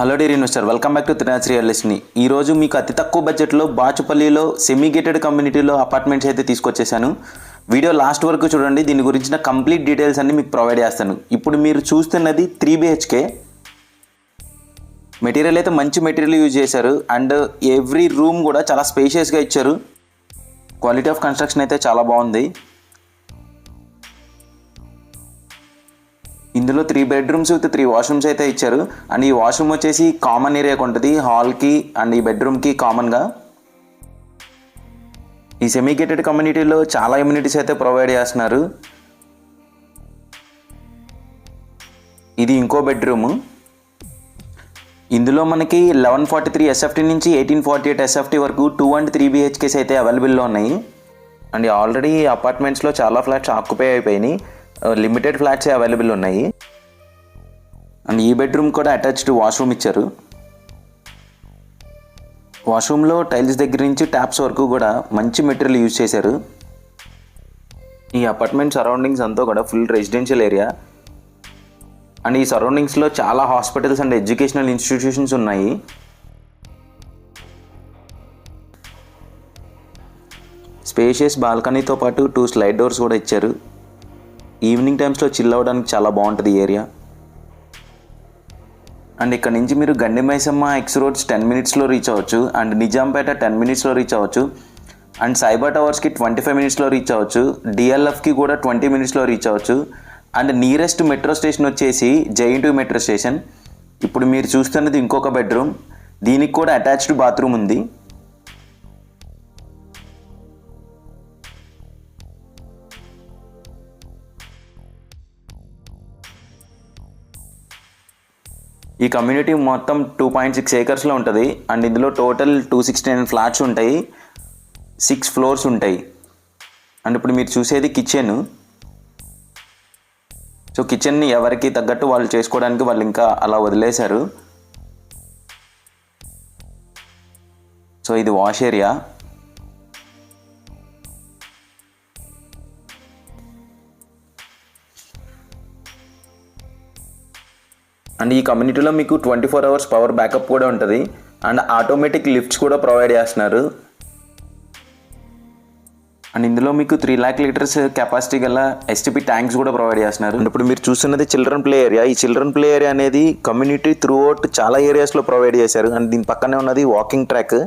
Hello dear investor, welcome back to Trinath రియలిస్ట్ని. ఈరోజు మీకు అతి తక్కువ బడ్జెట్లో బాచుపల్లిలో సెమీ గేటెడ్ కమ్యూనిటీలో అపార్ట్మెంట్స్ అయితే తీసుకొచ్చేసాను. వీడియో లాస్ట్ వరకు చూడండి, దీని గురించిన కంప్లీట్ డీటెయిల్స్ అన్ని మీకు ప్రొవైడ్ చేస్తాను. ఇప్పుడు మీరు చూస్తున్నది 3 BHK. మెటీరియల్ అయితే మంచి మెటీరియల్ యూజ్ చేశారు అండ్ ఎవ్రీ రూమ్ కూడా చాలా స్పేషియస్గా ఇచ్చారు. క్వాలిటీ ఆఫ్ కన్స్ట్రక్షన్ అయితే చాలా బాగుంది. ఇందులో 3 బెడ్రూమ్స్ విత్ 3 వాష్రూమ్స్ అయితే ఇచ్చారు. అండ్ ఈ వాష్రూమ్ వచ్చేసి కామన్ ఏరియాకి ఉంటుంది, హాల్కి అండ్ ఈ బెడ్రూమ్కి కామన్గా. ఈ సెమీ గేటెడ్ కమ్యూనిటీలో చాలా ఎమ్యూనిటీస్ అయితే ప్రొవైడ్ చేస్తున్నారు. ఇది ఇంకో బెడ్రూమ్. ఇందులో మనకి 1143 SFT నుంచి 1848 SFT వరకు 2 and 3 BHKs అయితే అవైలబుల్లో ఉన్నాయి. అండ్ ఆల్రెడీ అపార్ట్మెంట్స్లో చాలా ఫ్లాట్స్ ఆక్యుపై అయిపోయినాయి, లిమిటెడ్ ఫ్లాట్సే అవైలబుల్ ఉన్నాయి. అండ్ ఈ బెడ్రూమ్ కూడా అటాచ్డ్ వాష్రూమ్ ఇచ్చారు. వాష్రూమ్లో టైల్స్ దగ్గర నుంచి ట్యాప్స్ వరకు కూడా మంచి మెటీరియల్ యూజ్ చేశారు. ఈ అపార్ట్మెంట్ సరౌండింగ్స్ అంతా కూడా ఫుల్ రెసిడెన్షియల్ ఏరియా. అండ్ ఈ సరౌండింగ్స్లో చాలా హాస్పిటల్స్ అండ్ ఎడ్యుకేషనల్ ఇన్స్టిట్యూషన్స్ ఉన్నాయి. స్పేషియస్ బాల్కనీతో పాటు 2 స్లైడ్ డోర్స్ కూడా ఇచ్చారు. ఈవినింగ్ టైమ్స్లో చిల్ అవ్వడానికి చాలా బాగుంటుంది ఈ ఏరియా. అండ్ ఇక్కడ నుంచి మీరు గండి మైసమ్మ ఎక్స్ రోడ్స్ 10 minutesలో రీచ్ అవ్వచ్చు. అండ్ నిజాంపేట 10 minutesలో రీచ్ అవ్వచ్చు. అండ్ సైబర్ టవర్స్కి 25 minutesలో రీచ్ అవ్వచ్చు. DLFకి కూడా 20 minutesలో రీచ్ అవ్వచ్చు. అండ్ నియరెస్ట్ మెట్రో స్టేషన్ వచ్చేసి JNT మెట్రో స్టేషన్. ఇప్పుడు మీరు చూస్తున్నది ఇంకొక బెడ్రూమ్, దీనికి కూడా అటాచ్డ్ బాత్రూమ్ ఉంది. ఈ కమ్యూనిటీ మొత్తం 2.6 acresలో ఉంటుంది. అండ్ ఇందులో టోటల్ 269 ఫ్లాట్స్ ఉంటాయి, 6 floors ఉంటాయి. అండ్ ఇప్పుడు మీరు చూసేది కిచెన్. సో కిచెన్ని ఎవరికి తగ్గట్టు వాళ్ళు చేసుకోవడానికి వాళ్ళు ఇంకా అలా వదిలేశారు. సో ఇది వాష్ ఏరియా. అండ్ ఈ కమ్యూనిటీలో మీకు 24 hours పవర్ బ్యాకప్ కూడా ఉంటుంది. అండ్ ఆటోమేటిక్ లిఫ్ట్స్ కూడా ప్రొవైడ్ చేస్తున్నారు. అండ్ ఇందులో మీకు 3 lakh liters కెపాసిటీ గల STP ట్యాంక్స్ కూడా ప్రొవైడ్ చేస్తున్నారు. అండ్ ఇప్పుడు మీరు చూస్తున్నది చిల్డ్రన్ ప్లే ఏరియా. ఈ చిల్డ్రన్ ప్లే ఏరియా అనేది కమ్యూనిటీ త్రూ అవుట్ చాలా ఏరియాస్లో ప్రొవైడ్ చేశారు. అండ్ దీని పక్కనే ఉన్నది వాకింగ్ ట్రాక్.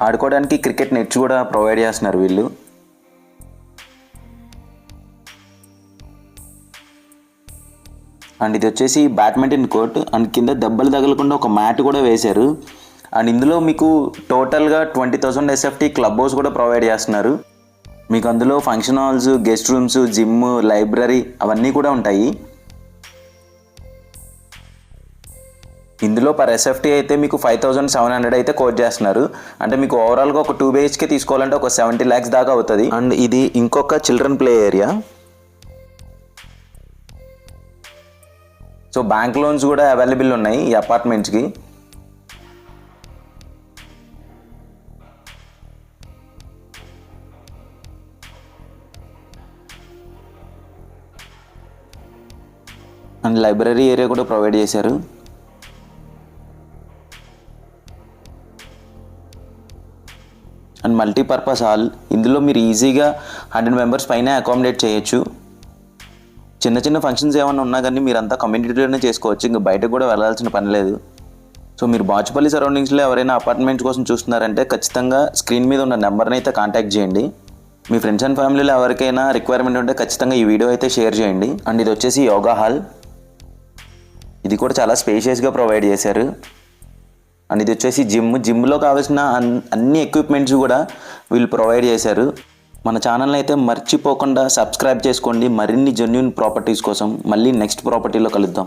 ఆడుకోవడానికి క్రికెట్ నెట్స్ కూడా ప్రొవైడ్ చేస్తున్నారు వీళ్ళు. అండ్ ఇది వచ్చేసి బ్యాడ్మింటన్ కోర్ట్. అండ్ కింద దెబ్బలు తగలకుండా ఒక మ్యాట్ కూడా వేశారు. అండ్ ఇందులో మీకు టోటల్గా 20,000 SFT క్లబ్ హౌస్ కూడా ప్రొవైడ్ చేస్తున్నారు. మీకు అందులో function halls, guest rooms, gym, library అవన్నీ కూడా ఉంటాయి. ఇందులో పర్ SFT అయితే మీకు 5,700 అయితే కోట్ చేస్తున్నారు. అంటే మీకు ఓవరాల్గా ఒక 2 BHK తీసుకోవాలంటే ఒక 70 lakhs దాకా అవుతుంది. అండ్ ఇది ఇంకొక children play area. So bank loans కూడా అవైలబుల్ ఉన్నాయి ఈ అపార్ట్మెంట్స్కి. అండ్ లైబ్రరీ ఏరియా కూడా ప్రొవైడ్ చేశారు. And multipurpose hall. ఇందులో మీరు ఈజీగా 100 members పైన అకామిడేట్ చేయొచ్చు. చిన్న చిన్న ఫంక్షన్స్ ఏమైనా ఉన్నా కానీ మీరంతా కమ్యూనిటీలోనే చేసుకోవచ్చు, ఇంకా బయటకు కూడా వెళ్ళాల్సిన పని లేదు. సో మీరు బాచుపల్లి సరౌండింగ్స్లో ఎవరైనా అపార్ట్మెంట్స్ కోసం చూస్తున్నారంటే ఖచ్చితంగా స్క్రీన్ మీద ఉన్న నెంబర్ని అయితే కాంటాక్ట్ చేయండి. మీ ఫ్రెండ్స్ అండ్ ఫ్యామిలీలో ఎవరికైనా రిక్వైర్మెంట్ ఉంటే ఖచ్చితంగా ఈ వీడియో అయితే షేర్ చేయండి. అండ్ ఇది వచ్చేసి యోగా హాల్. ఇది కూడా చాలా స్పేషియస్గా ప్రొవైడ్ చేశారు. అండ్ ఇది వచ్చేసి జిమ్లో కావాల్సిన అన్ని ఎక్విప్మెంట్స్ కూడా వీళ్ళు ప్రొవైడ్ చేశారు. మన ఛానల్ని అయితే మర్చిపోకుండా సబ్స్క్రైబ్ చేసుకోండి మరిన్ని జెన్యూన్ ప్రాపర్టీస్ కోసం. మళ్ళీ నెక్స్ట్ ప్రాపర్టీలో కలుద్దాం.